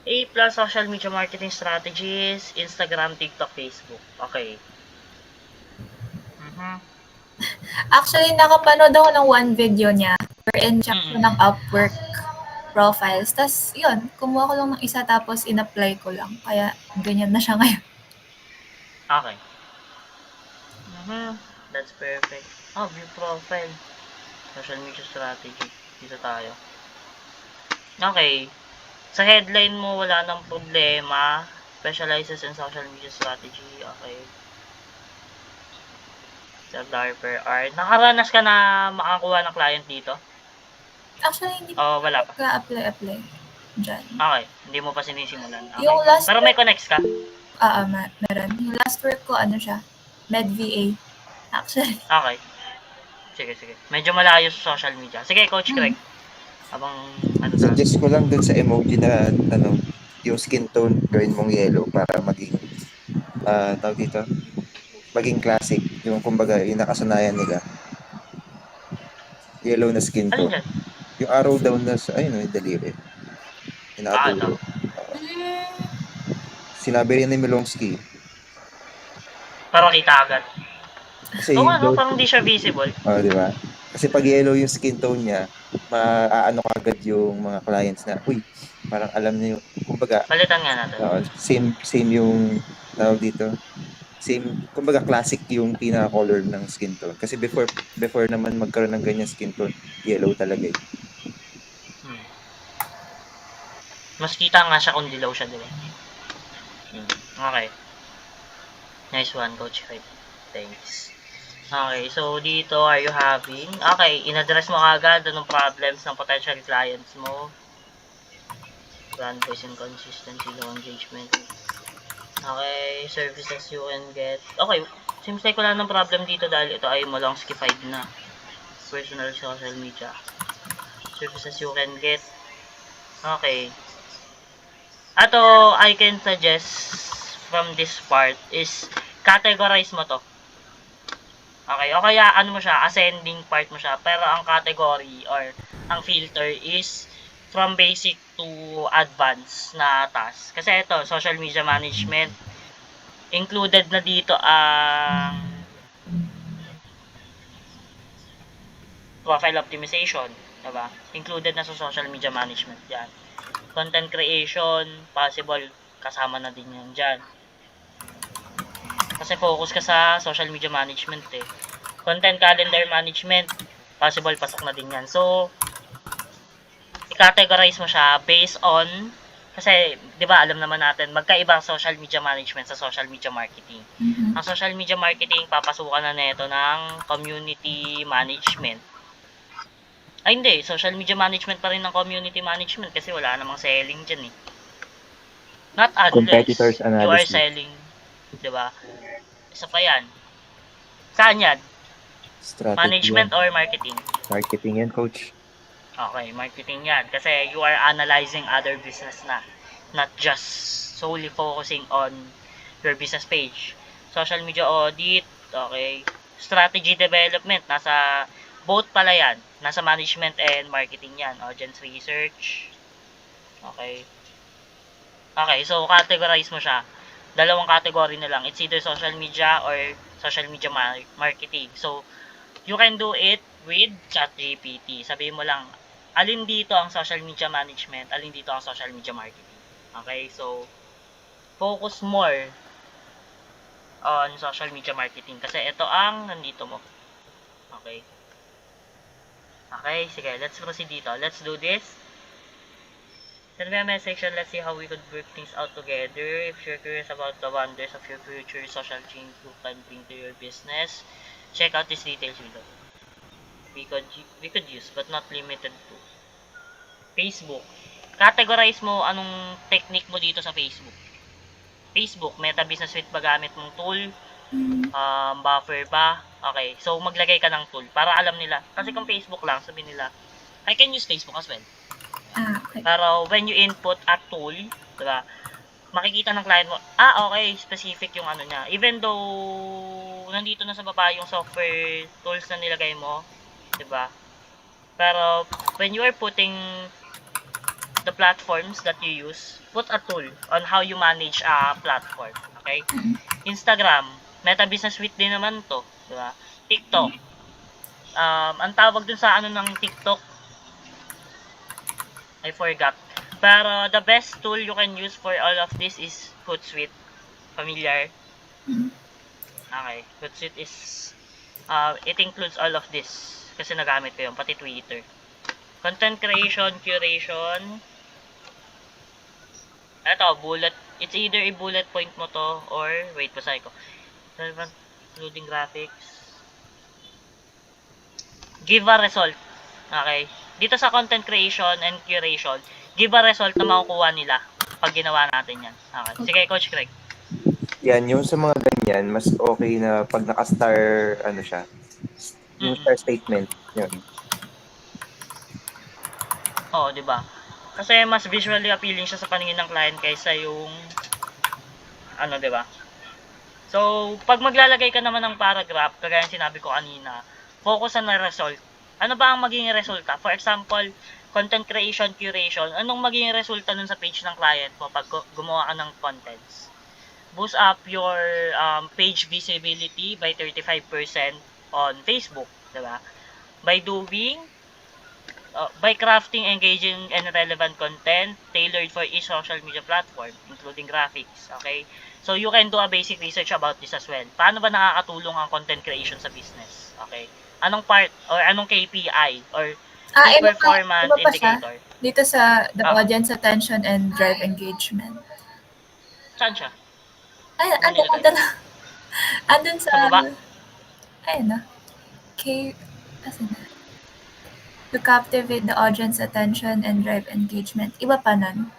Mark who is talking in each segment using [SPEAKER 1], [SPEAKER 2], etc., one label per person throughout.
[SPEAKER 1] A plus social media marketing strategies, Instagram, TikTok, Facebook. Okay. Mhm.
[SPEAKER 2] Actually, nakapanood ako ng one video niya wherein check ko
[SPEAKER 1] Mm.
[SPEAKER 2] ng Upwork profiles. Tapos, yun, kumuha ko lang ng isa tapos in-apply ko lang. Kaya, ganyan na siya ngayon.
[SPEAKER 1] Okay. Mhm. That's perfect. Oh, view profile. Social media strategy. Dito tayo. Okay. Sa headline mo, wala nang problema. Specializes in social media strategy. Okay. $1 per hour. Nakaranas ka na makakuha ng client dito?
[SPEAKER 2] Actually, hindi
[SPEAKER 1] O
[SPEAKER 2] pa
[SPEAKER 1] wala pa?
[SPEAKER 2] nag-apply-apply dyan.
[SPEAKER 1] Okay. Hindi mo pa sinisimulan. Okay.
[SPEAKER 2] Yung last
[SPEAKER 1] Pero may
[SPEAKER 2] work,
[SPEAKER 1] connects ka?
[SPEAKER 2] meron. Yung last work ko, ano siya, MedVA. Actually,
[SPEAKER 1] Okay. Sige, sige. Medyo malayo sa social media. Sige, Coach
[SPEAKER 2] mm.
[SPEAKER 1] Craig. Habang ano natin.
[SPEAKER 3] Suggest ko lang dun sa emoji na ano, yung skin tone gawin mong yellow para maging tawag dito, maging classic. Yung kumbaga, yung nakasanayan nila. Yellow na skin
[SPEAKER 1] Alin
[SPEAKER 3] tone.
[SPEAKER 1] dyan?
[SPEAKER 3] Yung arrow down na sa, ayun, yung daliri. Yung
[SPEAKER 1] Ito.
[SPEAKER 3] nakaturo. Sinabi rin ni Milonsky.
[SPEAKER 1] Para kita agad. Oo
[SPEAKER 3] Kasi
[SPEAKER 1] nga, no?
[SPEAKER 3] daw,
[SPEAKER 1] Parang di siya visible.
[SPEAKER 3] di ba? Kasi pag yellow yung skin tone niya, maaano agad yung mga clients na, uy, parang alam niyo, kumbaga,
[SPEAKER 1] Palitan nga natin.
[SPEAKER 3] same yung tawag dito. Same, kumbaga classic yung pinaka-color ng skin tone. Kasi before naman magkaroon ng ganyan skin tone, yellow talaga eh.
[SPEAKER 1] Hmm. Mas kita nga siya kung dilaw siya, diba? Okay. Nice one, Coach Craig. Thanks. Okay, so dito, are you having... Okay, in-address mo agad anong problems ng potential clients mo. Brand voice inconsistency, low engagement. Okay, services you can get. Okay, seems like wala nang problem dito dahil ito ay malongskified na. Personal social media. Services you can get. Okay. Ato, I can suggest from this part is categorize mo to. Okay, o kaya ano mo siya, ascending part mo siya. Pero ang category or ang filter is from basic to advanced na task. Kasi ito, social media management, included na dito ang profile optimization, diba? Included na sa social media management yan. Content creation, possible kasama na din yan dyan. Kasi focus ka sa social media management eh. Content calendar management, possible pasok na din yan. So, i-categorize mo siya based on, kasi, di ba, alam naman natin, magkaiba ang social media management sa social media marketing.
[SPEAKER 2] Mm-hmm.
[SPEAKER 1] Ang social media marketing, papasukan na nito ng community management. Ay, hindi. Social media management pa rin ng community management kasi wala namang selling dyan eh. Not
[SPEAKER 3] Competitors
[SPEAKER 1] unless you are
[SPEAKER 3] analysis.
[SPEAKER 1] selling. Diba? Isa pa yan. Saan yan?
[SPEAKER 3] Strategy
[SPEAKER 1] Management
[SPEAKER 3] yan.
[SPEAKER 1] or marketing?
[SPEAKER 3] Marketing yan, coach.
[SPEAKER 1] Okay, marketing yan. Kasi you are analyzing other business na. Not just solely focusing on your business page. Social media audit, okay. Strategy development, nasa both pala yan. Nasa management and marketing yan. Audience research. Okay. Okay, so categorize mo siya. Dalawang category na lang. It's either social media or social media marketing. So, you can do it with ChatGPT. Sabihin mo lang, alin dito ang social media management, alin dito ang social media marketing. Okay, so, focus more on social media marketing kasi ito ang nandito mo. Okay. Okay, sige, let's proceed dito. Let's do this. Send me a message and let's see how we could work things out together. If you're curious about the wonders of your future social change you can bring to your business, check out these details below. We could use but not limited to. Facebook. Categorize mo anong technique mo dito sa Facebook. Facebook, Meta Business Suite ba gamit mong tool? Buffer ba? Okay, so maglagay ka ng tool para alam nila. Kasi kung Facebook lang, sabihin nila, I can use Facebook as well.
[SPEAKER 2] Okay.
[SPEAKER 1] Pero when you input a tool, diba, makikita ng client mo, okay, specific yung ano niya. Even though, nandito na sa baba yung software tools na nilagay mo, diba? Pero, when you are putting the platforms that you use, put a tool on how you manage a platform. Okay? Instagram, Meta Business Suite din naman to. Diba? TikTok. Ang tawag dun sa ano ng TikTok, I forgot. Pero the best tool you can use for all of this is Hootsuite. Familiar? Okay. Hootsuite is, it includes all of this. Kasi nagamit ko yun, pati Twitter. Content creation, curation. Ito, bullet. It's either a bullet point mo to, or, wait, basahin ko. Relevant, including graphics. Give a result. Okay. Dito sa content creation and curation, give a result na makukuha nila pag ginawa natin yan. Okay. Sige, Coach Craig.
[SPEAKER 3] Yan, yung sa mga ganyan, mas okay na pag naka-star, ano siya, yung star statement, yun.
[SPEAKER 1] Oo, di ba? Kasi mas visually appealing siya sa paningin ng client kaysa yung ano, di ba? So, pag maglalagay ka naman ng paragraph, kagaya yung sinabi ko kanina, focus on the result. Ano ba ang magiging resulta? For example, content creation, curation, anong magiging resulta nun sa page ng client mo pag gumawa ka ng contents? Boost up your page visibility by 35% on Facebook, diba? By crafting engaging and relevant content tailored for each social media platform, including graphics, okay? So, you can do a basic research about this as well. Paano ba nakakatulong ang content creation sa business? Okay? Anong part or anong KPI or key performance
[SPEAKER 2] iba pa siya.
[SPEAKER 1] indicator?
[SPEAKER 2] Dito sa the audience attention and drive engagement.
[SPEAKER 1] Saan siya?
[SPEAKER 2] Ay,
[SPEAKER 1] Ano nilagay?
[SPEAKER 2] andun sa,
[SPEAKER 1] Sa baba?
[SPEAKER 2] ayun na. Asan na? To captivate the audience attention and drive engagement. Iba pa nun.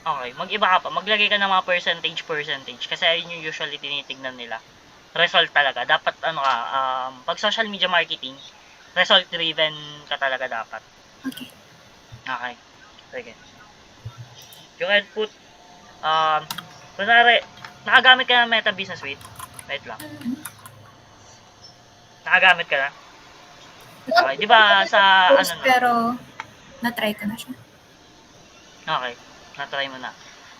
[SPEAKER 1] Okay, mag-iba ka pa. Maglagay ka ng mga percentage kasi ayun yung usually tinitignan nila. Result talaga. Dapat pag social media marketing, result driven ka talaga dapat.
[SPEAKER 2] Okay.
[SPEAKER 1] Okay. Sige. You can put kunwari, nakagamit ka ng Meta Business Suite. Wait lang. Nakagamit ka na? Okay, di ba sa ano na?
[SPEAKER 2] Pero, na-try ko na siya.
[SPEAKER 1] Okay, na-try mo na.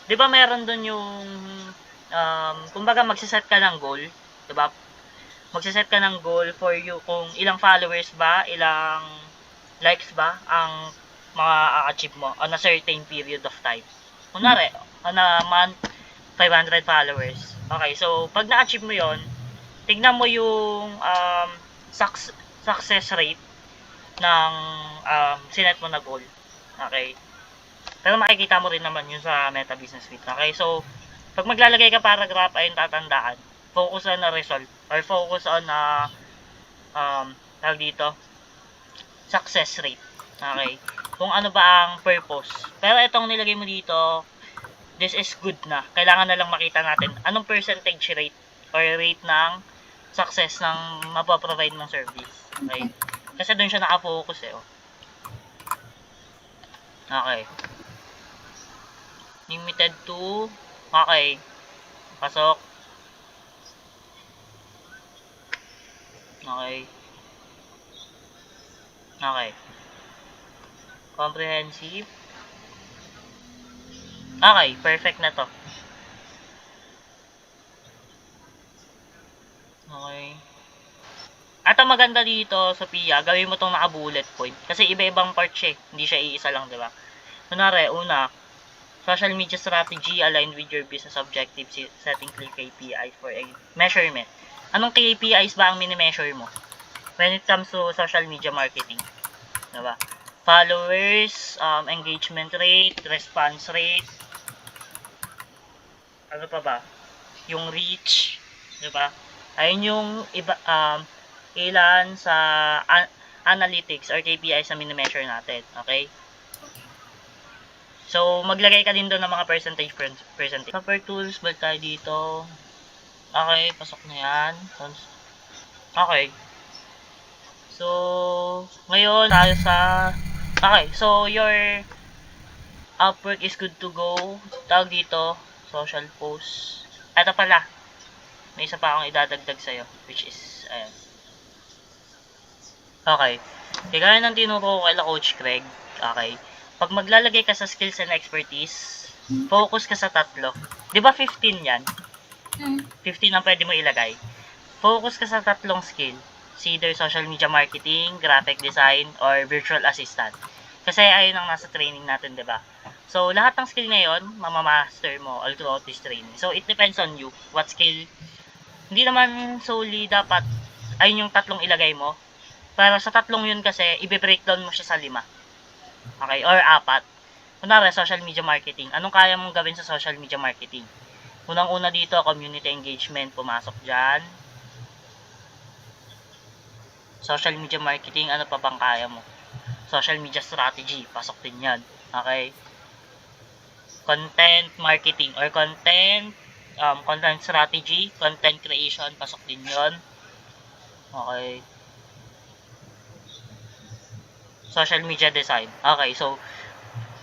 [SPEAKER 1] Di ba meron dun yung, kumbaga magsiset ka ng goal, di ba? Magsiset ka ng goal for you kung ilang followers ba, ilang likes ba ang achieve mo on a certain period of time. Kunwari, on a month, 500 followers. Okay, so pag na-achieve mo yon, tignan mo yung success rate ng sinet mo na goal. Okay. Pero makikita mo rin naman yun sa Meta Business Suite. Okay, so pag maglalagay ka paragraph ayun tatandaan, focus on the result or focus on tawag dito, success rate. Okay. Kung ano ba ang purpose. Pero itong nilagay mo dito, this is good na. Kailangan na lang makita natin anong percentage rate or rate ng success ng mapaprovide mong service. Okay. Kasi doon siya nakafocus eh. Oh. Okay. Limited to, okay. Pasok. Okay. Okay. Comprehensive. Okay, perfect na to. Okay. At ang maganda dito, Sophia, gawin mo tong naka-bullet point. Kasi iba-ibang part siya. Hindi siya iisa lang, di ba? Kunwari, una, social media strategy aligned with your business objectives, setting clear KPI for a measurement. Anong KPIs ba ang mini-measure mo when it comes to social media marketing? Diba? Followers, engagement rate, response rate, ano pa ba? Yung reach, diba? Ayun yung iba, ilan sa analytics or KPIs na mini-measure natin. Okay? So, maglagay ka din doon ng mga percentage. Software tools, balik tayo dito. Okay, pasok na yan. Okay. So, ngayon, tayo sa... Okay, so your Upwork is good to go. Tawag dito, social post. Ito pala, may isa pa akong idadagdag sa'yo, which is, ayan. Okay. Kaya ng tinuro ko kay Coach Craig, okay, pag maglalagay ka sa skills and expertise, focus ka sa tatlo. Di ba 15 yan? 15 ang pwede mo ilagay. Focus ka sa tatlong skill. Either social media marketing, graphic design, or virtual assistant. Kasi ayun ang nasa training natin, di ba? So, lahat ng skill na yun, mamamaster mo all throughout this training. So, it depends on you. What skill. Hindi naman solely dapat ayun yung tatlong ilagay mo. Para sa tatlong yun kasi, i-breakdown mo siya sa 5. Okay? Or 4. Kunwari, social media marketing. Anong kaya mong gawin sa social media marketing? Unang-una dito, community engagement, pumasok dyan. Social media marketing, ano pa bang kaya mo? Social media strategy, pasok din yan. Okay? Content marketing or content strategy, content creation, pasok din yon. Okay. Social media design. Okay, so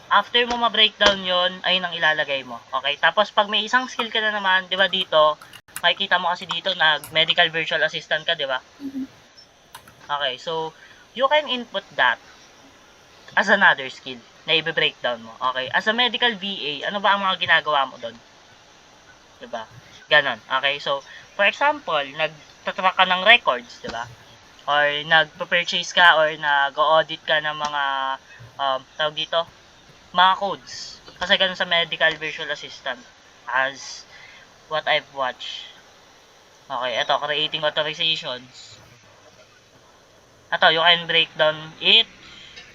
[SPEAKER 1] after mo ma-breakdown yon, ayun ang ilalagay mo. Okay, tapos pag may isang skill ka na naman, 'di ba dito, makikita mo kasi dito na medical virtual assistant ka, 'di ba? Okay, so you can input that as another skill na i-breakdown mo. Okay, as a medical VA, ano ba ang mga ginagawa mo doon? 'Di ba? Ganon. Okay, so for example, nagtatrack ka ng records, 'di ba? Or nagpo-purchase ka or nag-audit ka ng mga tawag dito, mga codes. Kasi ganun sa medical virtual assistant as what I've watched. Okay, ito, creating authorizations. Ito, you can break down it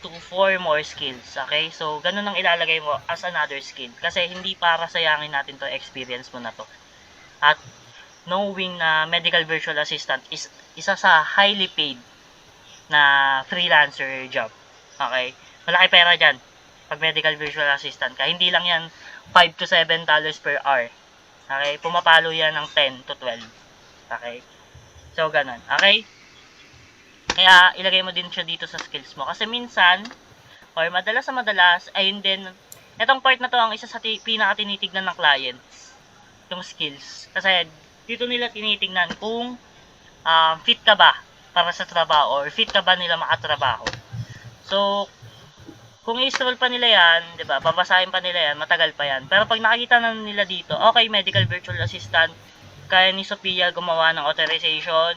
[SPEAKER 1] to 4 more skills. Okay? So, ganun ang ilalagay mo as another skill. Kasi hindi para sayangin natin to experience mo na to. At knowing na medical virtual assistant is isa sa highly paid na freelancer job. Okay? Malaki pera dyan pag medical virtual assistant ka. Hindi lang yan $5 to $7 per hour. Okay? Pumapalo yan ng 10 to 12. Okay? So, ganun. Okay? Kaya, ilagay mo din siya dito sa skills mo. Kasi minsan, or madalas na madalas, ayun din, etong part na to ang isa sa pinaka-tinitignan ng clients. Yung skills. Kasi, dito nila tinitignan kung fit ka ba para sa trabaho or fit ka ba nila makatrabaho. So, kung i-scroll pa nila yan, 'di ba? Babasahin pa nila yan, matagal pa yan. Pero pag nakikita na nila dito, okay, medical virtual assistant, kaya ni Sophia gumawa ng authorization,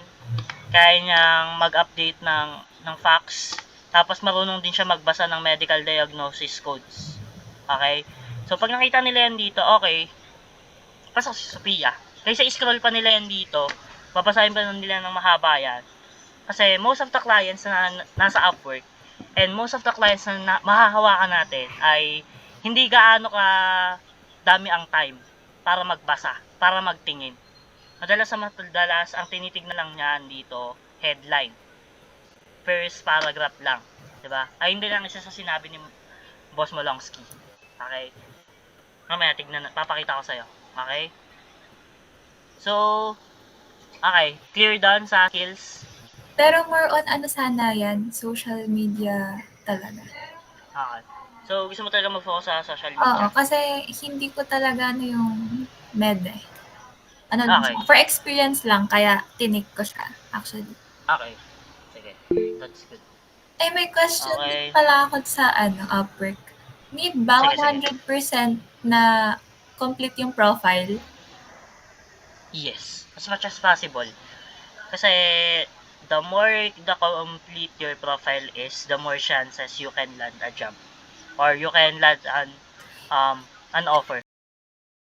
[SPEAKER 1] kaya niyang mag-update ng facts, tapos marunong din siya magbasa ng medical diagnosis codes. Okay? So, pag nakita nila yan dito, okay, pasok si Sophia. Kaysa i-scroll pa nila yan dito, babasahin pa nila ng mahaba yan. Kasi most of the clients na nasa Upwork, and most of the clients na mahahawakan natin ay hindi gaano ka dami ang time para magbasa, para magtingin. Madalas ang tinitignan lang niyan dito, headline. First paragraph lang, 'di ba? Ay hindi lang isa sa sinabi ni Boss Molonsky. Okay? Mamaya papakita ko sa iyo. Okay? So, okay, clear done sa skills.
[SPEAKER 2] Pero more on ano sana yan, social media talaga.
[SPEAKER 1] Okay. So, gusto mo talaga mag-focus sa social
[SPEAKER 2] Oo,
[SPEAKER 1] media?
[SPEAKER 2] kasi hindi ko talaga ano yung med eh. Ano lang
[SPEAKER 1] Okay.
[SPEAKER 2] siya, for experience lang, kaya tinik ko siya, actually.
[SPEAKER 1] Okay. Sige. That's good.
[SPEAKER 2] Ay, may question
[SPEAKER 1] Okay.
[SPEAKER 2] din pala ako sa Upwork. Need ba
[SPEAKER 1] Sige, sige.
[SPEAKER 2] 100% na complete yung profile?
[SPEAKER 1] Yes. As much as possible. Kasi, the more the complete your profile is, the more chances you can land a job. Or you can land an offer.